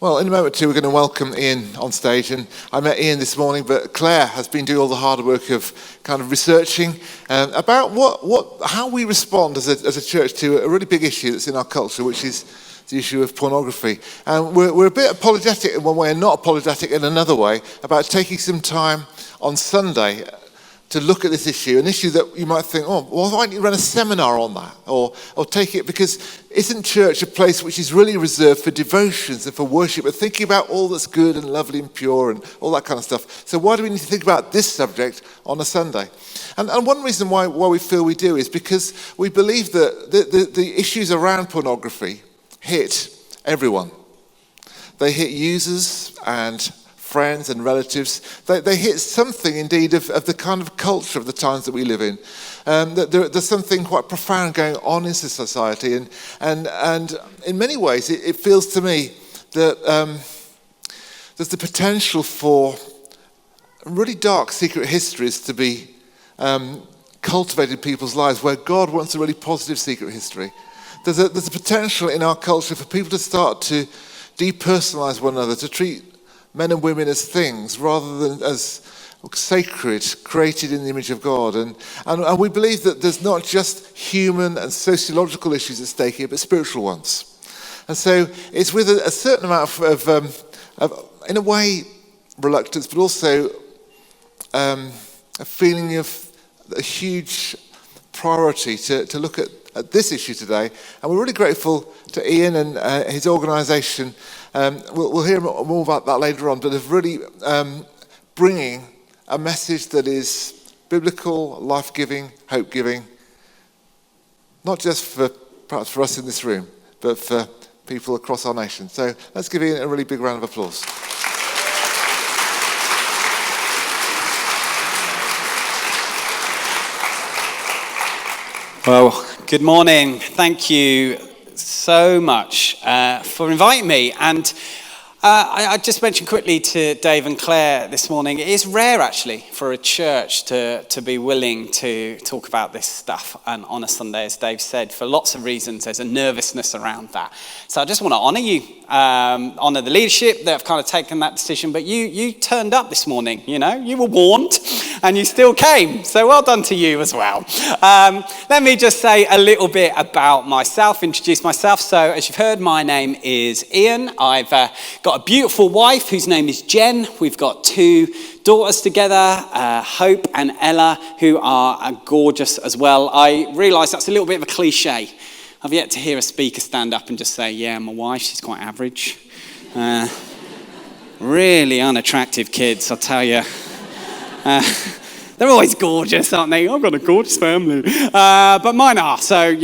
Well, in a moment or two, we're going to welcome Ian on stage. And I met Ian this morning, but Claire has been doing all the hard work of kind of researching about how we respond as a church to a really big issue that's in our culture, which is the issue of pornography. And we're a bit apologetic in one way and not apologetic in another way about taking some time on Sunday to look at this issue, an issue that you might think, oh, well, why don't you run a seminar on that? Or take it, because isn't church a place which is really reserved for devotions and for worship, but thinking about all that's good and lovely and pure and all that kind of stuff. So why do we need to think about this subject on a Sunday? And one reason why we feel we do is because we believe that the issues around pornography hit everyone. They hit users and friends and relatives. They hit something indeed of the kind of culture of the times that we live in. There's something quite profound going on in society, and in many ways it feels to me that there's the potential for really dark secret histories to be cultivated in people's lives, where God wants a really positive secret history. There's a potential in our culture for people to start to depersonalize one another, to treat men and women as things rather than as sacred, created in the image of God. And we believe that there's not just human and sociological issues at stake here, but spiritual ones. And so it's with a certain amount of in a way, reluctance, but also a feeling of a huge priority to look at this issue today. And we're really grateful to Ian and his organisation. We'll hear more about that later on, but of really bringing a message that is biblical, life-giving, hope-giving, not just perhaps for us in this room, but for people across our nation. So let's give Ian a really big round of applause. Well, good morning. Thank you so much for inviting me. And I just mentioned quickly to Dave and Claire this morning, it is rare actually for a church to be willing to talk about this stuff on a Sunday, as Dave said. For lots of reasons, there's a nervousness around that. So I just want to honour you, honour the leadership that have kind of taken that decision. But you turned up this morning, you were warned and you still came. So well done to you as well. Let me just say a little bit about myself, introduce myself. So as you've heard, my name is Ian. I've got a beautiful wife whose name is Jen. We've got two daughters together, Hope and Ella, who are gorgeous as well. I realise that's a little bit of a cliche. I've yet to hear a speaker stand up and just say, yeah, my wife, she's quite average. Really unattractive kids, I'll tell you. They're always gorgeous, aren't they? I've got a gorgeous family. But mine are, so,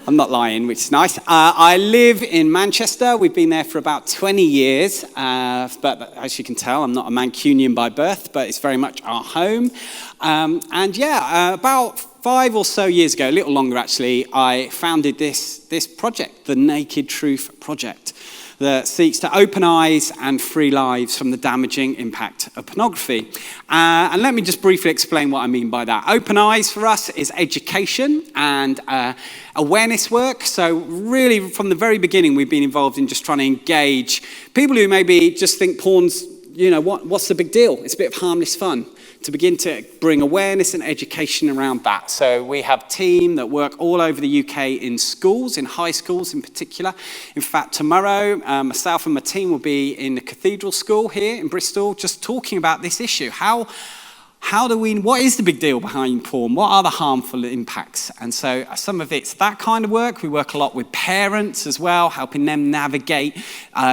I'm not lying, which is nice. I live in Manchester. We've been there for about 20 years. But as you can tell, I'm not a Mancunian by birth, but it's very much our home. About 5 or so years ago, a little longer actually, I founded this project, the Naked Truth Project, that seeks to open eyes and free lives from the damaging impact of pornography. And let me just briefly explain what I mean by that. Open eyes for us is education and awareness work. So really from the very beginning, we've been involved in just trying to engage people who maybe just think porn's, what's the big deal? It's a bit of harmless fun. To begin to bring awareness and education around that. So we have a team that work all over the UK in schools, in high schools in particular. In fact, tomorrow, myself and my team will be in the Cathedral School here in Bristol, just talking about this issue. What is the big deal behind porn? What are the harmful impacts? And so some of it's that kind of work. We work a lot with parents as well, helping them navigate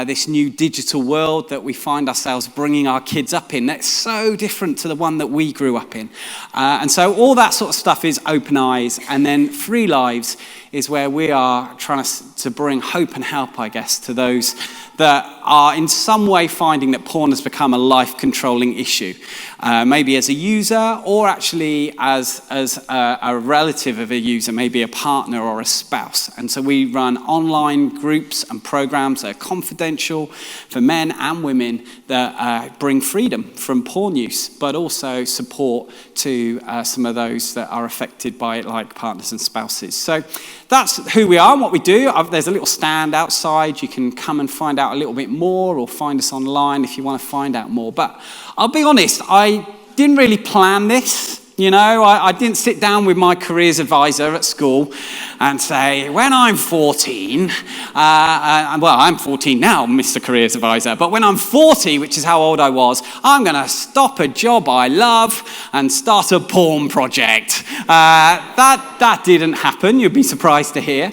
this new digital world that we find ourselves bringing our kids up in. That's so different to the one that we grew up in. And so all that sort of stuff is open eyes. And then free lives is where we are trying to bring hope and help, I guess, to those that are in some way finding that porn has become a life-controlling issue. Maybe as a a user or actually as a relative of a user, maybe a partner or a spouse. And so we run online groups and programs that are confidential for men and women that bring freedom from porn use, but also support to some of those that are affected by it, like partners and spouses. So that's who we are and what we do. There's a little stand outside. You can come and find out a little bit more or find us online if you want to find out more. But I'll be honest, I didn't really plan this. You know, I didn't sit down with my careers advisor at school and say, when I'm 14, well, I'm 14 now, Mr. Careers Advisor, but when I'm 40, which is how old I was, I'm going to stop a job I love and start a porn project. That didn't happen, you'd be surprised to hear.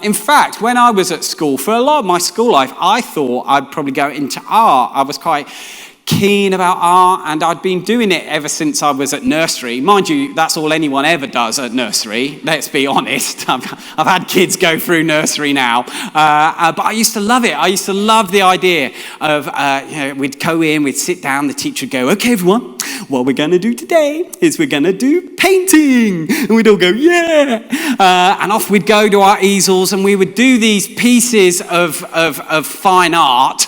In fact, when I was at school, for a lot of my school life, I thought I'd probably go into art. I was quite keen about art, and I'd been doing it ever since I was at nursery. Mind you, that's all anyone ever does at nursery, let's be honest. I've had kids go through nursery now, but I used to love it. I used to love the idea of, we'd go in, we'd sit down, the teacher would go, okay everyone, what we're going to do today is we're going to do painting. And we'd all go, yeah. And off we'd go to our easels, and we would do these pieces of fine art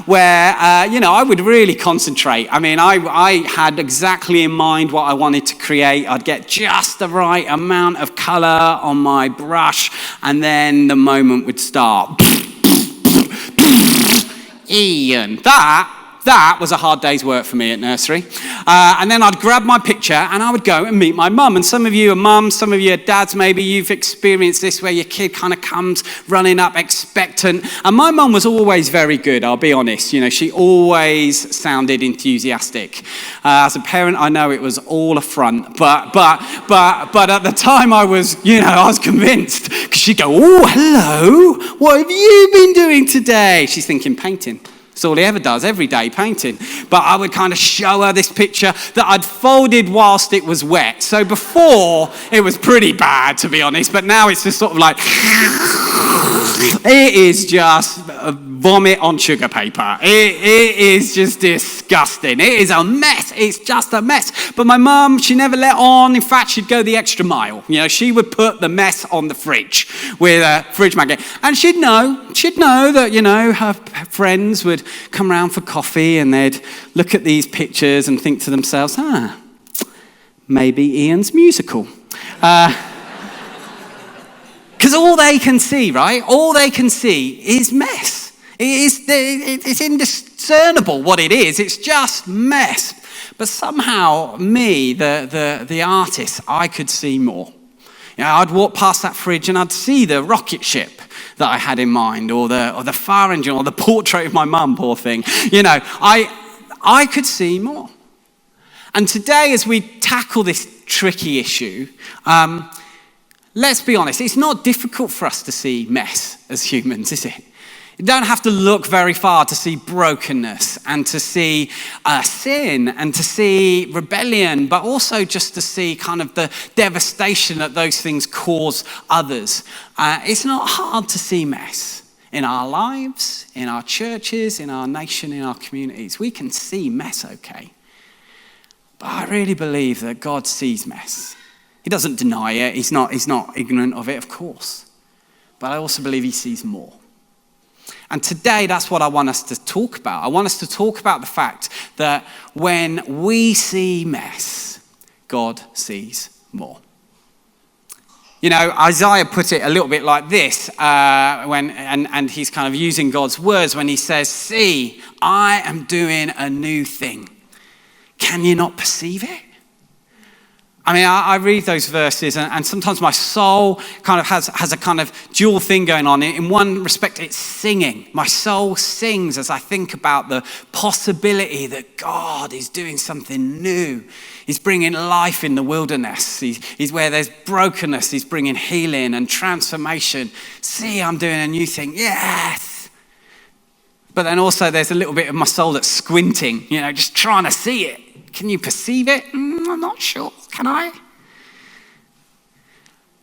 where, I would really concentrate. I mean, I had exactly in mind what I wanted to create. I'd get just the right amount of colour on my brush, and then the moment would start. Ian, that was a hard day's work for me at nursery. And then I'd grab my picture and I would go and meet my mum. And some of you are mums, some of you are dads, maybe you've experienced this where your kid kind of comes running up expectant. And my mum was always very good, I'll be honest. You know, she always sounded enthusiastic. As a parent, I know it was all a front, but at the time I was convinced. Because she'd go, oh, hello, what have you been doing today? She's thinking painting. That's all he ever does, every day, painting. But I would kind of show her this picture that I'd folded whilst it was wet. So before, it was pretty bad, to be honest. But now it's just sort of like, it is just vomit on sugar paper. It is just disgusting. It is a mess. It's just a mess. But my mum, she never let on. In fact, she'd go the extra mile. You know, she would put the mess on the fridge with a fridge magnet. And she'd know that, her friends would come round for coffee and they'd look at these pictures and think to themselves, maybe Ian's musical. Because all they can see, right? All they can see is mess. It's indiscernible what it is. It's just mess. But somehow, me, the artist, I could see more. I'd walk past that fridge and I'd see the rocket ship that I had in mind, or the fire engine, or the portrait of my mum, poor thing. I could see more. And today, as we tackle this tricky issue, let's be honest, it's not difficult for us to see mess as humans, is it? You don't have to look very far to see brokenness and to see sin and to see rebellion, but also just to see kind of the devastation that those things cause others. It's not hard to see mess in our lives, in our churches, in our nation, in our communities. We can see mess, okay? But I really believe that God sees mess. He doesn't deny it. He's not ignorant of it, of course. But I also believe he sees more. And today, that's what I want us to talk about. I want us to talk about the fact that when we see mess, God sees more. Isaiah put it a little bit like this, and he's kind of using God's words when he says, see, I am doing a new thing. Can you not perceive it? I mean, I read those verses, and sometimes my soul kind of has a kind of dual thing going on. In one respect, it's singing. My soul sings as I think about the possibility that God is doing something new. He's bringing life in the wilderness. He's where there's brokenness. He's bringing healing and transformation. See, I'm doing a new thing. Yes. But then also there's a little bit of my soul that's squinting, just trying to see it. Can you perceive it? I'm not sure. Can I?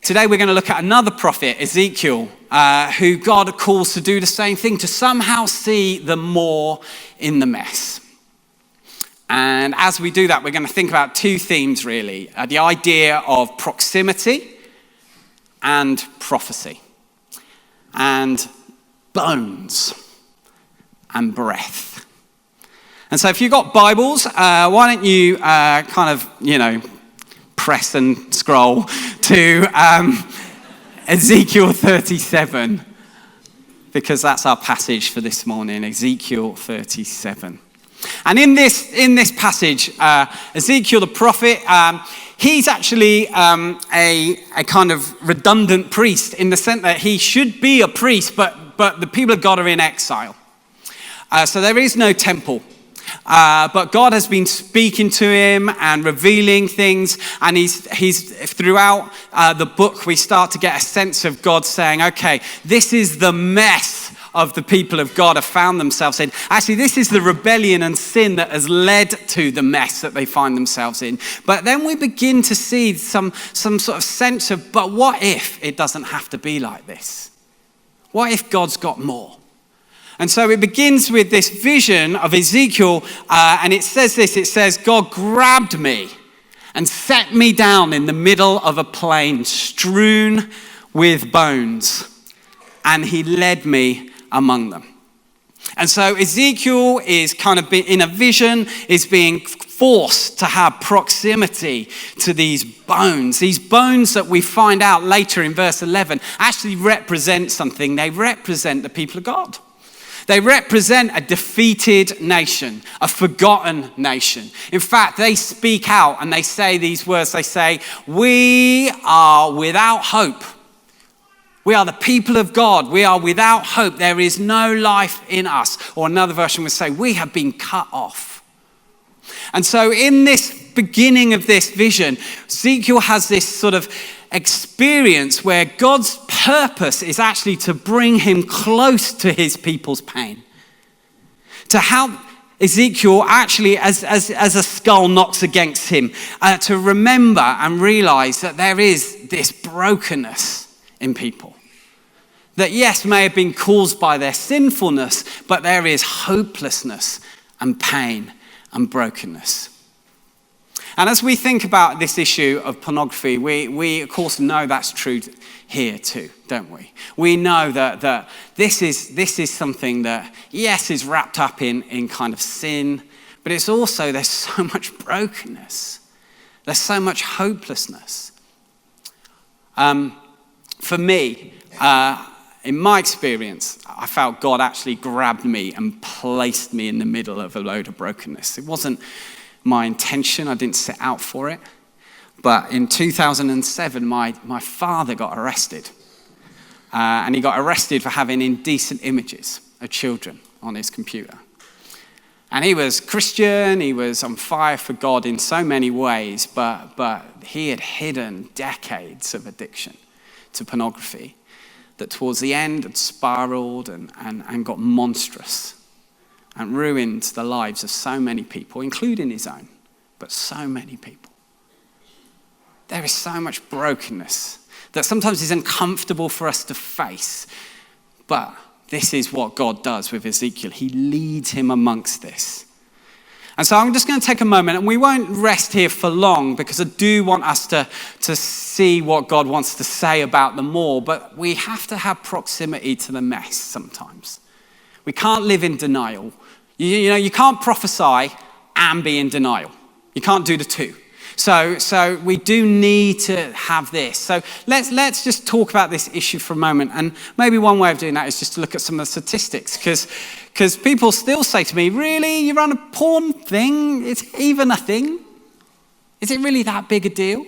Today we're going to look at another prophet, Ezekiel, who God calls to do the same thing, to somehow see the more in the mess. And as we do that, we're going to think about two themes, really. The idea of proximity and prophecy. And bones and breath. And so if you've got Bibles, why don't you press and scroll to Ezekiel 37. Because that's our passage for this morning, Ezekiel 37. And in this passage, Ezekiel the prophet, he's actually a kind of redundant priest in the sense that he should be a priest, but the people of God are in exile. So there is no temple. But God has been speaking to him and revealing things, and he's throughout the book we start to get a sense of God saying, okay, this is the mess of the people of God have found themselves in. Actually, this is the rebellion and sin that has led to the mess that they find themselves in. But then we begin to see some sort of sense of, but what if it doesn't have to be like this? What if God's got more? And so it begins with this vision of Ezekiel, and it says this, it says, God grabbed me and set me down in the middle of a plain strewn with bones, and he led me among them. And so Ezekiel is kind of in a vision, is being forced to have proximity to these bones that we find out later in verse 11 actually represent something. They represent the people of God. They represent a defeated nation, a forgotten nation. In fact, they speak out and they say these words. They say, we are without hope. We are the people of God. We are without hope. There is no life in us. Or another version would say, we have been cut off. And so in this beginning of this vision, Ezekiel has this sort of experience where God's purpose is actually to bring him close to his people's pain. To help Ezekiel actually, as a skull knocks against him, to remember and realize that there is this brokenness in people. That yes, may have been caused by their sinfulness, but there is hopelessness and pain and brokenness. And as we think about this issue of pornography, we of course know that's true here too, don't we? We know that this is something that, yes, is wrapped up in kind of sin, but it's also, there's so much brokenness. There's so much hopelessness. For me, in my experience, I felt God actually grabbed me and placed me in the middle of a load of brokenness. It wasn't my intention. I didn't set out for it. But in 2007, my father got arrested. And he got arrested for having indecent images of children on his computer. And he was Christian. He was on fire for God in so many ways. But he had hidden decades of addiction to pornography that towards the end had spiraled and got monstrous and ruined the lives of so many people, including his own, but so many people. There is so much brokenness that sometimes is uncomfortable for us to face, but this is what God does with Ezekiel. He leads him amongst this. And so I'm just going to take a moment, and we won't rest here for long because I do want us to see what God wants to say about them more, but we have to have proximity to the mess sometimes. We can't live in denial. You can't prophesy and be in denial. You can't do the two. So we do need to have this. So let's just talk about this issue for a moment. And maybe one way of doing that is just to look at some of the statistics. Because people still say to me, really, you run a porn thing? It's even a thing? Is it really that big a deal?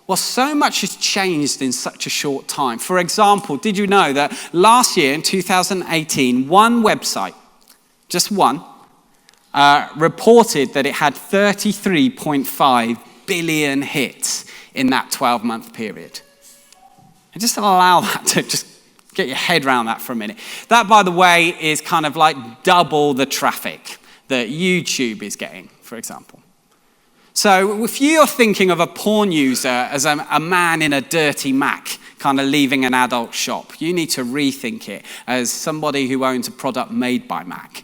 Well, so much has changed in such a short time. For example, did you know that last year in 2018, one website, just one, reported that it had 33.5 billion hits in that 12-month period. And just allow that to just get your head around that for a minute. That, by the way, is kind of like double the traffic that YouTube is getting, for example. So if you're thinking of a porn user as a man in a dirty Mac, kind of leaving an adult shop, you need to rethink it as somebody who owns a product made by Mac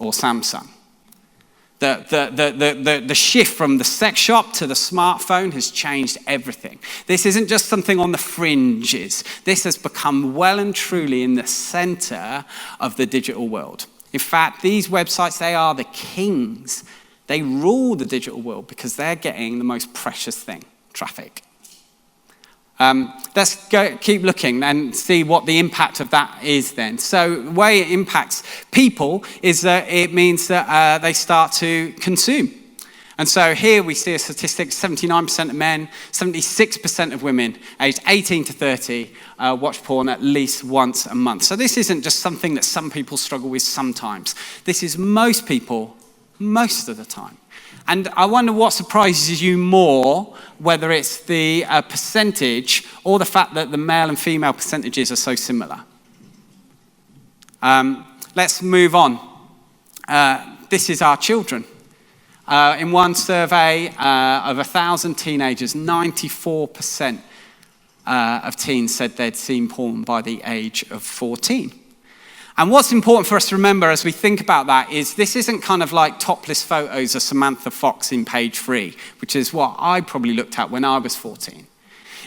or Samsung. The shift from the sex shop to the smartphone has changed everything. This isn't just something on the fringes. This has become well and truly in the center of the digital world. In fact, these websites, they are the kings. They rule the digital world because they're getting the most precious thing, traffic. Let's keep looking and see what the impact of that is then. So the way it impacts people is that it means that they start to consume. And so here we see a statistic, 79% of men, 76% of women aged 18 to 30 watch porn at least once a month. So this isn't just something that some people struggle with sometimes. This is most people, most of the time. And I wonder what surprises you more, whether it's the percentage or the fact that the male and female percentages are so similar. Let's move on. This is our children. In one survey of 1,000 teenagers, 94% of teens said they'd seen porn by the age of 14. And what's important for us to remember as we think about that is this isn't kind of like topless photos of Samantha Fox in Page 3, which is what I probably looked at when I was 14.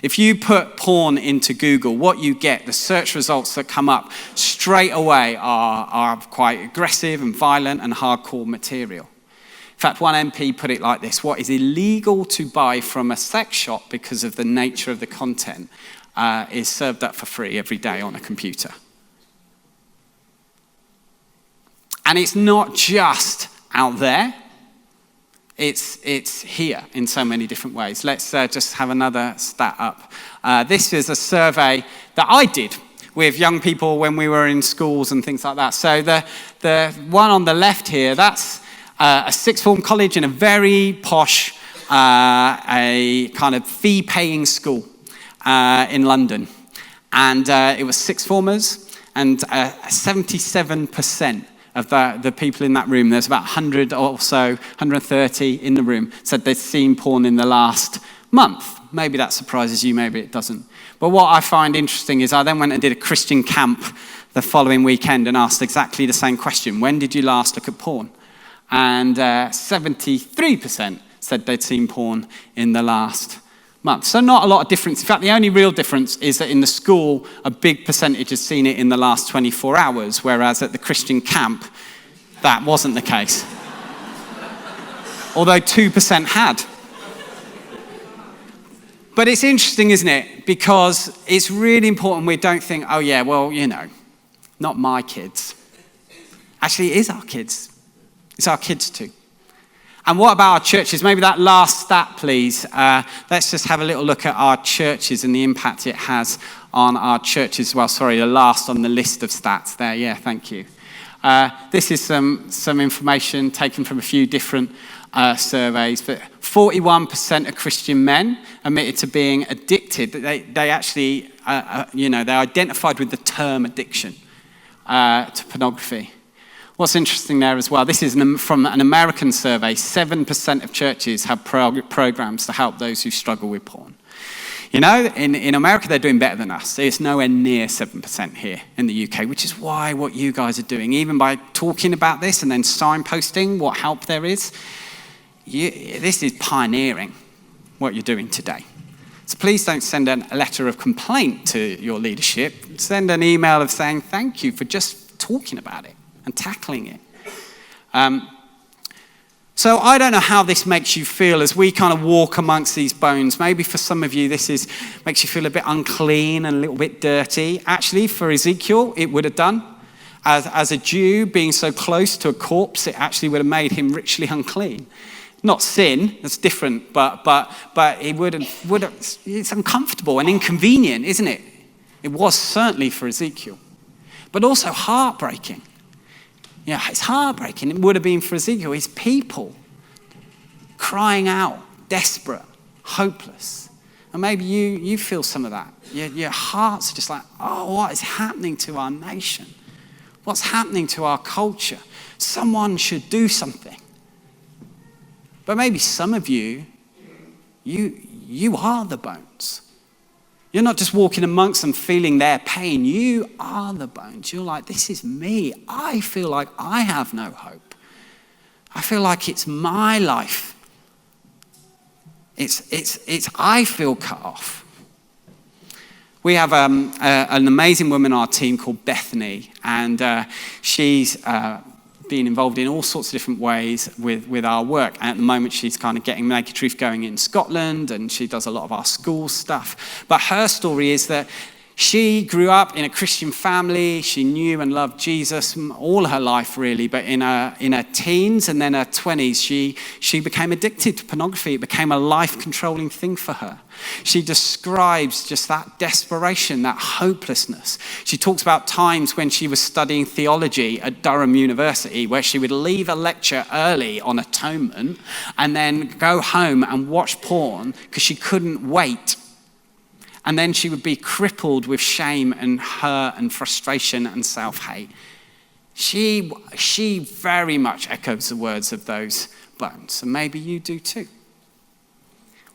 If you put porn into Google, what you get, the search results that come up straight away are quite aggressive and violent and hardcore material. In fact, one MP put it like this: what is illegal to buy from a sex shop because of the nature of the content is served up for free every day on a computer. And it's not just out there, it's here in so many different ways. Let's just have another stat up. This is a survey that I did with young people when we were in schools and things like that. So the one on the left here, that's a sixth form college in a very posh, a kind of fee-paying school in London. And it was sixth formers, and 77% of the people in that room, there's about 100 or so, 130 in the room, said they'd seen porn in the last month. Maybe that surprises you, maybe it doesn't. But what I find interesting is I then went and did a Christian camp the following weekend and asked exactly the same question. When did you last look at porn? And 73% said they'd seen porn in the last month. So not a lot of difference. In fact, the only real difference is that in the school, a big percentage has seen it in the last 24 hours, whereas at the Christian camp, that wasn't the case. Although 2% had. But it's interesting, isn't it? Because it's really important we don't think, oh yeah, well, you know, not my kids. Actually, it is our kids. It's our kids too. And what about our churches? Maybe that last stat, please. Let's just have a little look at our churches and the impact it has on our churches. Well, sorry, the last on the list of stats there. Yeah, thank you. This is some information taken from a few different surveys. But 41% of Christian men admitted to being addicted. They actually, they identified with the term addiction to pornography. What's interesting there as well, this is from an American survey, 7% of churches have programs to help those who struggle with porn. You know, in America, they're doing better than us. It's nowhere near 7% here in the UK, which is why what you guys are doing, even by talking about this and then signposting what help there is, this is pioneering what you're doing today. So please don't send a letter of complaint to your leadership. Send an email of saying thank you for just talking about it and tackling it. So I don't know how this makes you feel as we kind of walk amongst these bones. Maybe for some of you this makes you feel a bit unclean and a little bit dirty. Actually, for Ezekiel, it would have done. As a Jew, being so close to a corpse, it actually would have made him ritually unclean. Not sin, that's different, but it would have, it's uncomfortable and inconvenient, isn't it? It was certainly for Ezekiel. But also heartbreaking. Yeah, it's heartbreaking. It would have been for Ezekiel. His people crying out, desperate, hopeless. And maybe you feel some of that. Your hearts are just like, oh, what is happening to our nation? What's happening to our culture? Someone should do something. But maybe some of you are the bones. You're not just walking amongst them feeling their pain. You are the bones. You're like, this is me. I feel like I have no hope. I feel like it's my life. I feel cut off. We have an amazing woman on our team called Bethany, and she's been involved in all sorts of different ways with our work. And at the moment, she's kind of getting Naked Truth going in Scotland, and she does a lot of our school stuff. But her story is that she grew up in a Christian family. She knew and loved Jesus all her life, really. But in her teens and then her 20s, she became addicted to pornography. It became a life-controlling thing for her. She describes just that desperation, that hopelessness. She talks about times when she was studying theology at Durham University, where she would leave a lecture early on atonement and then go home and watch porn because she couldn't wait. And then she would be crippled with shame and hurt and frustration and self-hate. She very much echoes the words of those bones. And maybe you do too.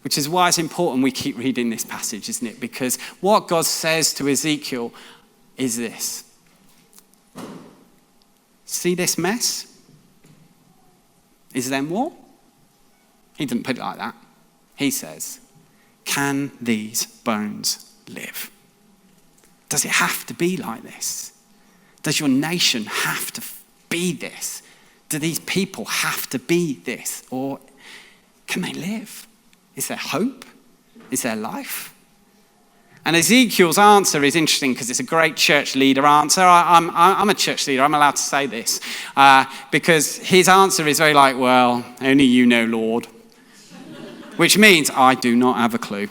Which is why it's important we keep reading this passage, isn't it? Because what God says to Ezekiel is this. See this mess? Is there more? He didn't put it like that. He says, can these bones live? Does it have to be like this? Does your nation have to be this? Do these people have to be this? Or can they live? Is there hope? Is there life? And Ezekiel's answer is interesting because it's a great church leader answer. I'm a church leader. I'm allowed to say this. Because his answer is very like, well, only you know, Lord. Which means I do not have a clue.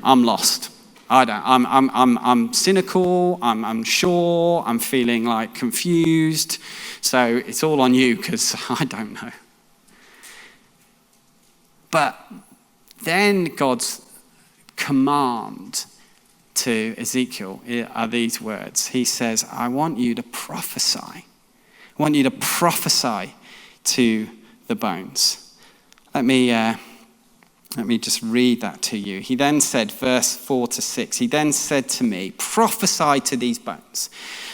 I'm lost. I don't. I'm cynical. I'm unsure. I'm feeling like confused. So it's all on you because I don't know. But then God's command to Ezekiel are these words. He says, I want you to prophesy. I want you to prophesy to the bones. Let me just read that to you. He then said, verse 4-6, he then said to me, prophesy to these bones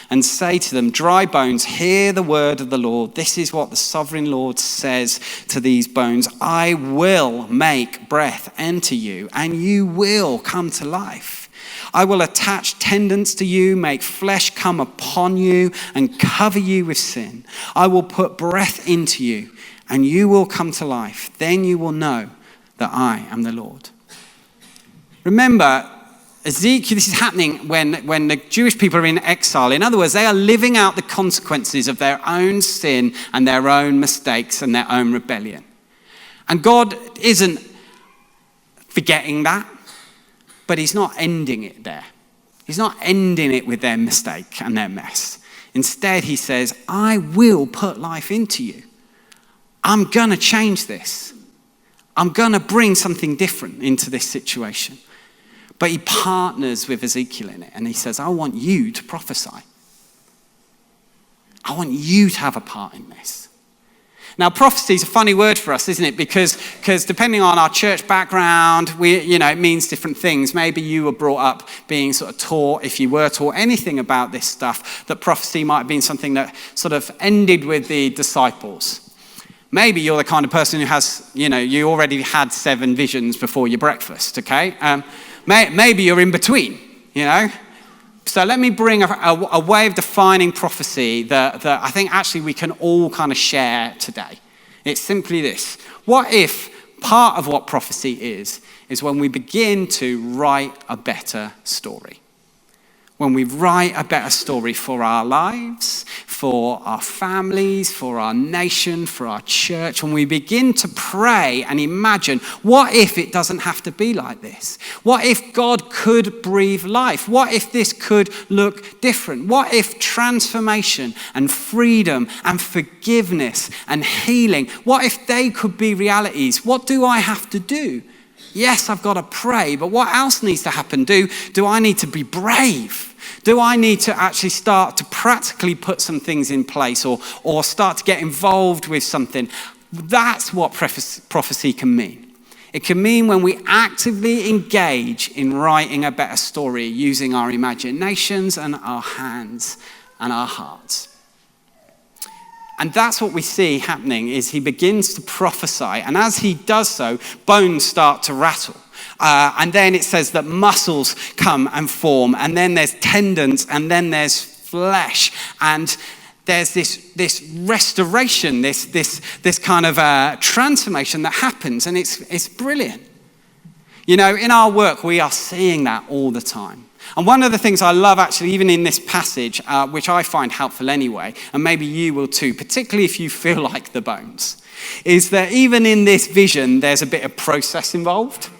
and say to them, dry bones, hear the word of the Lord. This is what the sovereign Lord says to these bones. I will make breath enter you, and you will come to life. I will attach tendons to you, make flesh come upon you, and cover you with sin. I will put breath into you, and you will come to life. Then you will know that I am the Lord. Remember, Ezekiel, this is happening when the Jewish people are in exile. In other words, they are living out the consequences of their own sin and their own mistakes and their own rebellion. And God isn't forgetting that, but he's not ending it there. He's not ending it with their mistake and their mess. Instead, he says, I will put life into you. I'm going to change this. I'm going to bring something different into this situation. But he partners with Ezekiel in it, and he says, I want you to prophesy. I want you to have a part in this. Now, prophecy is a funny word for us, isn't it? Because depending on our church background, it means different things. Maybe you were brought up being sort of taught, if you were taught anything about this stuff, that prophecy might have been something that sort of ended with the disciples. Maybe you're the kind of person who has, you already had 7 visions before your breakfast, okay? Maybe you're in between, So let me bring a way of defining prophecy that I think actually we can all kind of share today. It's simply this. What if part of what prophecy is when we begin to write a better story? When we write a better story for our lives, for our families, for our nation, for our church, when we begin to pray and imagine, what if it doesn't have to be like this? What if God could breathe life? What if this could look different? What if transformation and freedom and forgiveness and healing, what if they could be realities? What do I have to do? Yes, I've got to pray, but what else needs to happen? Do I need to be brave? Do I need to actually start to practically put some things in place or start to get involved with something? That's what prophecy can mean. It can mean when we actively engage in writing a better story using our imaginations and our hands and our hearts. And that's what we see happening, is he begins to prophesy. And as he does so, bones start to rattle. And then it says that muscles come and form. And then there's tendons. And then there's flesh. And there's this restoration, this kind of transformation that happens. And it's brilliant. You know, in our work, we are seeing that all the time. And one of the things I love, actually, even in this passage, which I find helpful anyway, and maybe you will too, particularly if you feel like the bones, is that even in this vision, there's a bit of process involved.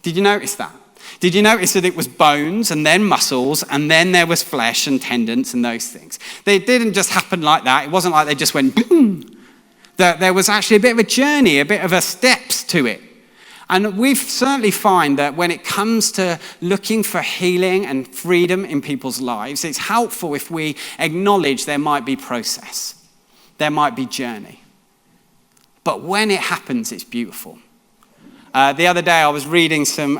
Did you notice that? Did you notice that it was bones and then muscles and then there was flesh and tendons and those things? They didn't just happen like that. It wasn't like they just went boom. There was actually a bit of a journey, a bit of a steps to it. And we certainly find that when it comes to looking for healing and freedom in people's lives, it's helpful if we acknowledge there might be process, there might be journey. But when it happens, it's beautiful. The other day I was reading some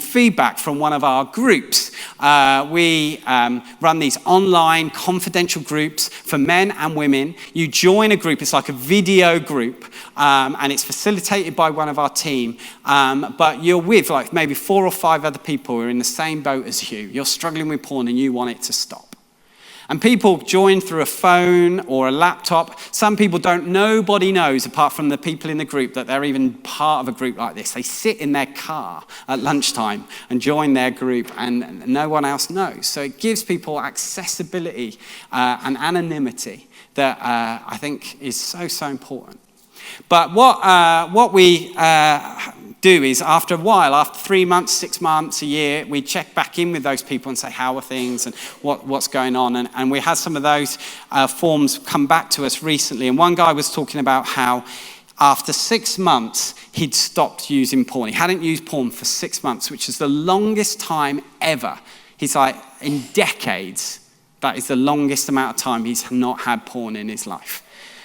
feedback from one of our groups. We run these online confidential groups for men and women. You join a group, it's like a video group, and it's facilitated by one of our team. But you're with like maybe 4 or 5 other people who are in the same boat as you. You're struggling with porn and you want it to stop. And people join through a phone or a laptop. Some people nobody knows apart from the people in the group that they're even part of a group like this. They sit in their car at lunchtime and join their group and no one else knows. So it gives people accessibility and anonymity that I think is so important. But what we do is after a while, after 3 months, 6 months, a year, we check back in with those people and say, how are things and what's going on? And we had some of those forms come back to us recently. And one guy was talking about how after 6 months, he'd stopped using porn. He hadn't used porn for 6 months, which is the longest time ever. He's like, in decades, that is the longest amount of time he's not had porn in his life.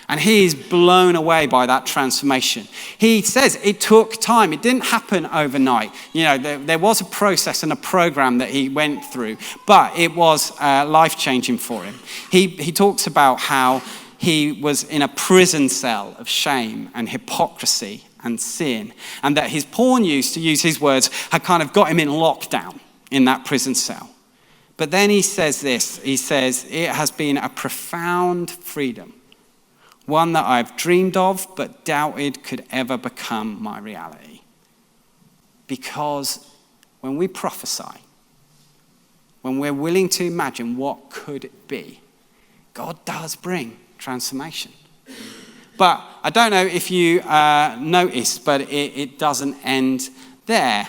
And he is blown away by that transformation. He says it took time. It didn't happen overnight. You know, there was a process and a program that he went through, but it was life-changing for him. He talks about how he was in a prison cell of shame and hypocrisy and sin, and that his porn use, to use his words, had kind of got him in lockdown in that prison cell. But then he says this. He says, it has been a profound freedom. One that I've dreamed of but doubted could ever become my reality. Because when we prophesy, when we're willing to imagine what could it be, God does bring transformation. But I don't know if you noticed, but it doesn't end there.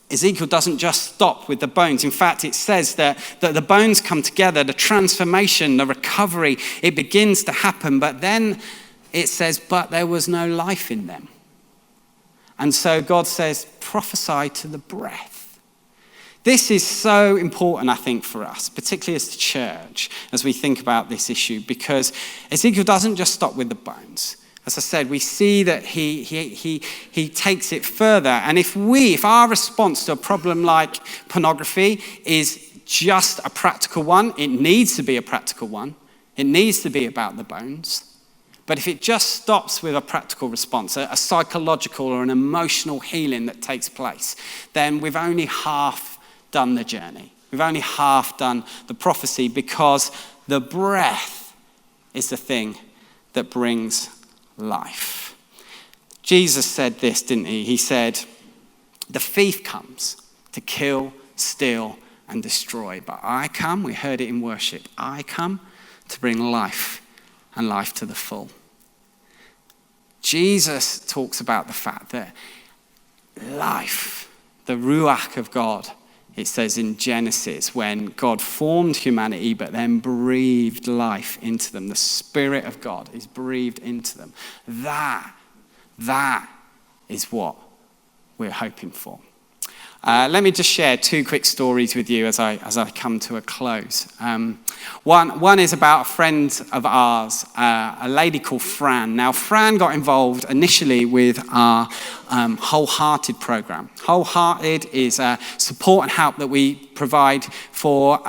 Ezekiel doesn't just stop with the bones. In fact, it says that the bones come together, the transformation, the recovery, it begins to happen. But then it says, but there was no life in them. And so God says, prophesy to the breath. This is so important, I think, for us, particularly as the church, as we think about this issue, because Ezekiel doesn't just stop with the bones. As I said, we see that he takes it further. And if our response to a problem like pornography is just a practical one, it needs to be a practical one. It needs to be about the bones. But if it just stops with a practical response, a psychological or an emotional healing that takes place, then we've only half done the journey. We've only half done the prophecy, because the breath is the thing that brings life. Jesus said this, didn't he? He said, the thief comes to kill, steal, and destroy. But I come, we heard it in worship, I come to bring life and life to the full. Jesus talks about the fact that life, the ruach of God, it says in Genesis, when God formed humanity but then breathed life into them, the Spirit of God is breathed into them. That is what we're hoping for. Let me just share 2 quick stories with you as I come to a close. One is about a friend of ours, a lady called Fran. Now, Fran got involved initially with our Wholehearted program. Wholehearted is support and help that we provide for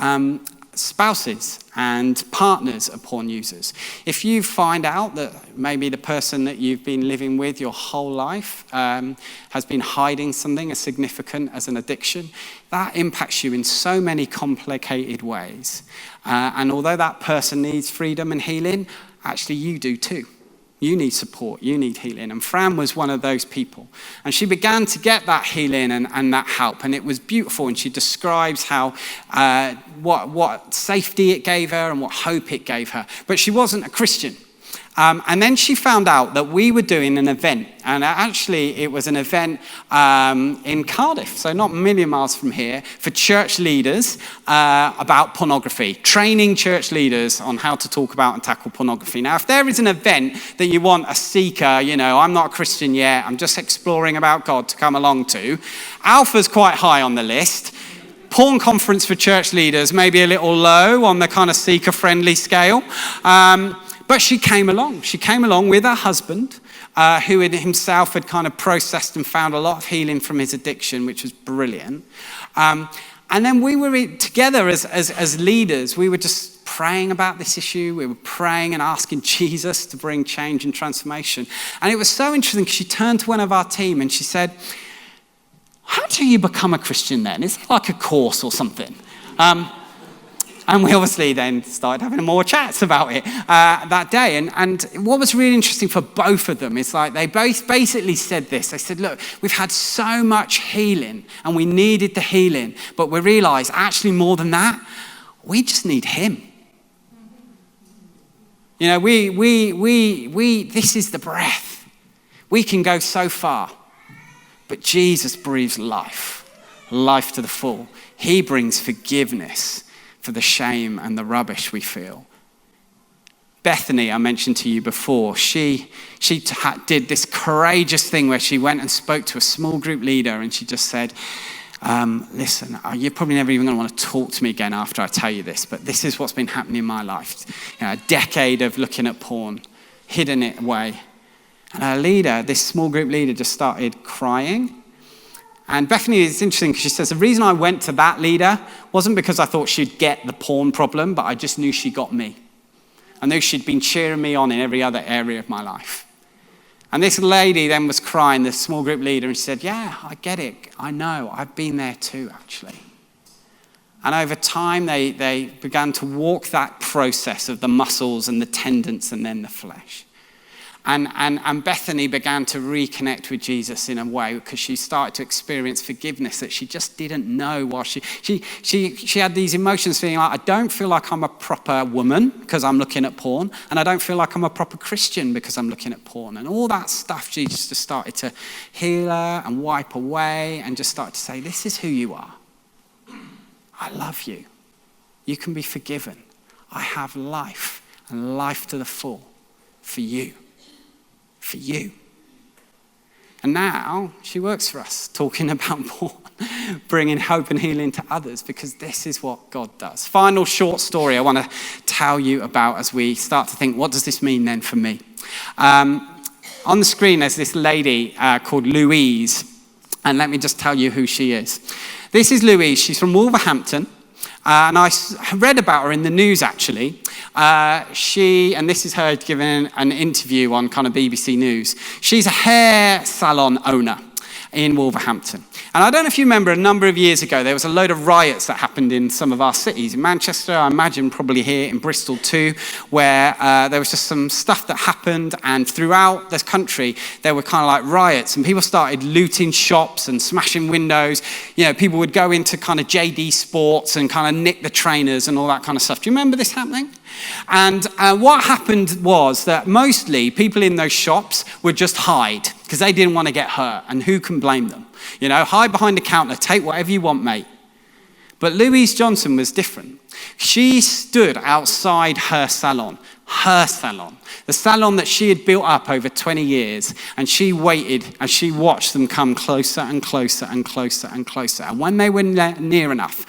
spouses and partners of porn users. If you find out that maybe the person that you've been living with your whole life has been hiding something as significant as an addiction, that impacts you in so many complicated ways. And although that person needs freedom and healing, actually you do too. You need support, you need healing. And Fran was one of those people. And she began to get that healing and that help. And it was beautiful. And she describes how, what safety it gave her and what hope it gave her. But she wasn't a Christian. And then she found out that we were doing an event. And actually, it was an event in Cardiff, so not a million miles from here, for church leaders about pornography, training church leaders on how to talk about and tackle pornography. Now, if there is an event that you want a seeker, I'm not a Christian yet, I'm just exploring about God to come along to, Alpha's quite high on the list. Porn conference for church leaders, maybe a little low on the kind of seeker-friendly scale. But she came along. She came along with her husband, who himself had kind of processed and found a lot of healing from his addiction, which was brilliant. And then we were together as leaders. We were just praying about this issue. We were praying and asking Jesus to bring change and transformation. And it was so interesting because she turned to one of our team and she said, "How do you become a Christian then? Is it like a course or something?" And we obviously then started having more chats about it that day. And what was really interesting for both of them is like they both basically said this. They said, look, we've had so much healing and we needed the healing, but we realized actually more than that, we just need him. This is the breath. We can go so far, but Jesus breathes life to the full. He brings forgiveness for the shame and the rubbish we feel. Bethany, I mentioned to you before, she did this courageous thing where she went and spoke to a small group leader and she just said, listen, you're probably never even going to want to talk to me again after I tell you this, but this is what's been happening in my life. A decade of looking at porn, hidden it away. And her leader, this small group leader, just started crying. And Bethany is interesting because she says, the reason I went to that leader wasn't because I thought she'd get the porn problem, but I just knew she got me. I knew she'd been cheering me on in every other area of my life. And this lady then was crying, the small group leader, and she said, yeah, I get it. I know. I've been there too, actually. And over time, they began to walk that process of the muscles and the tendons and then the flesh. And Bethany began to reconnect with Jesus in a way because she started to experience forgiveness that she just didn't know while she had these emotions feeling like, I don't feel like I'm a proper woman because I'm looking at porn, and I don't feel like I'm a proper Christian because I'm looking at porn. And all that stuff, Jesus just started to heal her and wipe away and just started to say, this is who you are. I love you. You can be forgiven. I have life and life to the full for you. For you. And now she works for us, talking about porn, bringing hope and healing to others, because this is what God does. Final short story I want to tell you about as we start to think, what does this mean then for me? On the screen there's this lady called Louise, and let me just tell you who she is. This is Louise. She's from Wolverhampton. And I read about her in the news, actually. And this is her giving an interview on kind of BBC News. She's a hair salon owner in Wolverhampton. And I don't know if you remember, a number of years ago, there was a load of riots that happened in some of our cities. In Manchester, I imagine probably here in Bristol too, where there was just some stuff that happened, and throughout this country, there were kind of like riots, and people started looting shops and smashing windows. People would go into kind of JD Sports and kind of nick the trainers and all that kind of stuff. Do you remember this happening? And what happened was that mostly people in those shops would just hide because they didn't want to get hurt, and who can blame them? Hide behind the counter, take whatever you want, mate. But Louise Johnson was different. She stood outside her salon, the salon that she had built up over 20 years, and she waited and she watched them come closer and closer and closer and closer. And when they were near enough,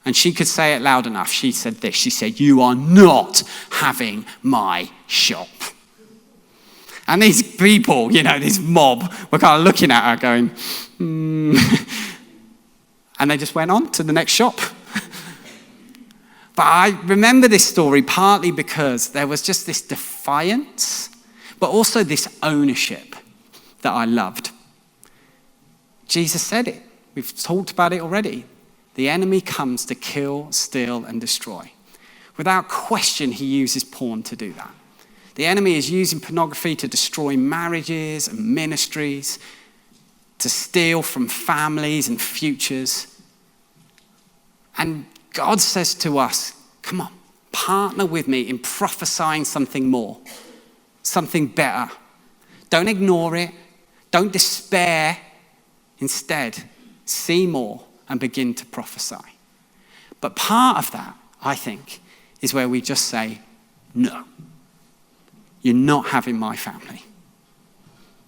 and she could say it loud enough, she said this. She said, "You are not having my shop." And these people, this mob, were kind of looking at her going, And they just went on to the next shop. But I remember this story partly because there was just this defiance, but also this ownership that I loved. Jesus said it. We've talked about it already. The enemy comes to kill, steal, and destroy. Without question, he uses porn to do that. The enemy is using pornography to destroy marriages and ministries, to steal from families and futures. And God says to us, come on, partner with me in prophesying something more, something better. Don't ignore it. Don't despair. Instead, see more and begin to prophesy. But part of that, I think, is where we just say, no. You're not having my family.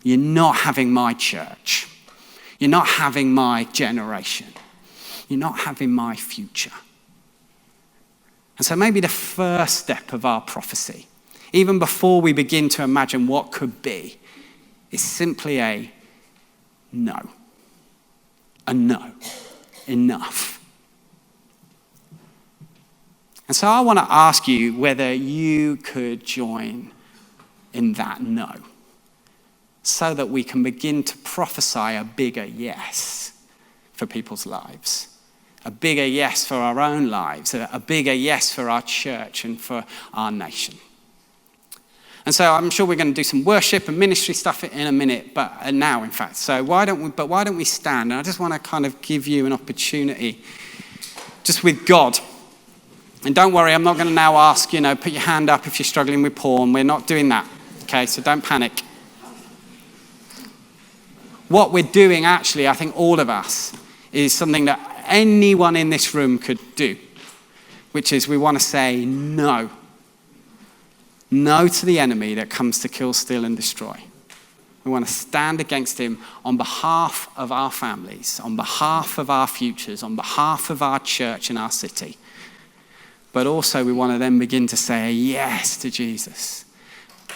You're not having my church. You're not having my generation. You're not having my future. And so maybe the first step of our prophecy, even before we begin to imagine what could be, is simply a no. A no. Enough. And so I want to ask you whether you could join in that no, so that we can begin to prophesy a bigger yes for people's lives, a bigger yes for our own lives, a bigger yes for our church and for our nation. And so I'm sure we're going to do some worship and ministry stuff in a minute, but now in fact. So why don't we stand? And I just want to kind of give you an opportunity just with God. And don't worry, I'm not going to now ask, put your hand up if you're struggling with porn. We're not doing that. Okay, so don't panic. What we're doing actually, I think all of us, is something that anyone in this room could do, which is we want to say no. No to the enemy that comes to kill, steal, and destroy. We want to stand against him on behalf of our families, on behalf of our futures, on behalf of our church and our city. But also we want to then begin to say a yes to Jesus.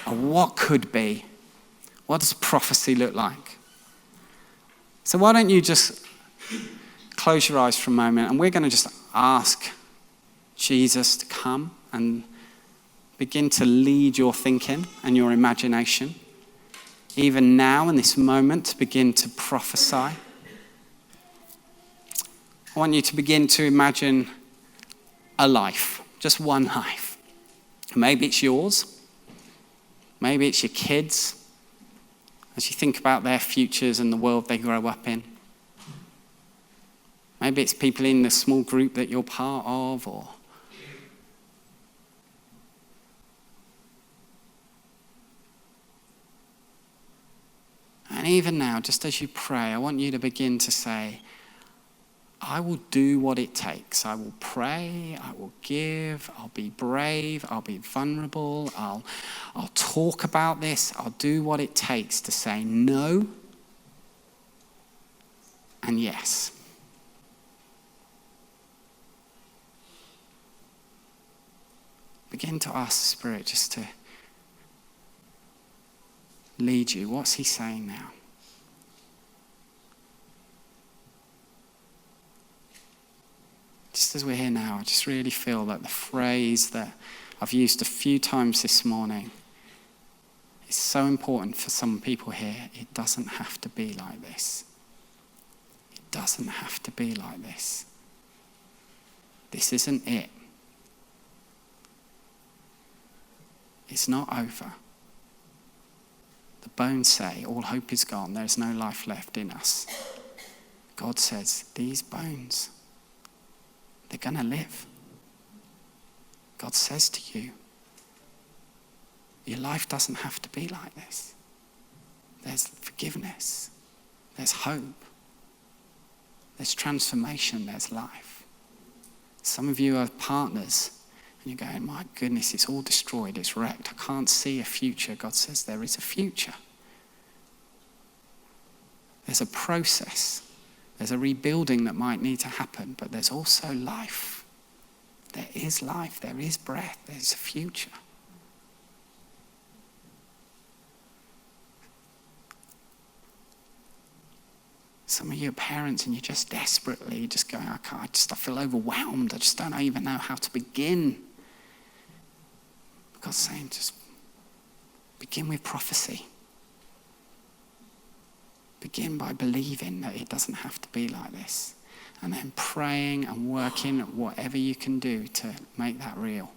What could be? What does prophecy look like? So why don't you just close your eyes for a moment, and we're going to just ask Jesus to come and begin to lead your thinking and your imagination. Even now in this moment, to begin to prophesy. I want you to begin to imagine a life, just one life. Maybe it's yours. Maybe it's your kids, as you think about their futures and the world they grow up in. Maybe it's people in the small group that you're part of, or and even now, just as you pray, I want you to begin to say, I will do what it takes. I will pray, I will give, I'll be brave, I'll be vulnerable, I'll talk about this, I'll do what it takes to say no and yes. Begin to ask the Spirit just to lead you. What's he saying now? Just as we're here now, I just really feel that the phrase that I've used a few times this morning is so important for some people here. It doesn't have to be like this. It doesn't have to be like this. This isn't it. It's not over. The bones say, all hope is gone. There is no life left in us. God says, these bones, they're going to live. God says to you, your life doesn't have to be like this. There's forgiveness. There's hope. There's transformation. There's life. Some of you are partners and you're going, my goodness, it's all destroyed. It's wrecked. I can't see a future. God says there is a future. There's a process. There's a rebuilding that might need to happen, but there's also life. There is life. There is breath. There's a future. Some of you are parents and you're just desperately just going, I feel overwhelmed. I just don't even know how to begin. God's saying, just begin with prophecy. Begin by believing that it doesn't have to be like this. And then praying and working at whatever you can do to make that real.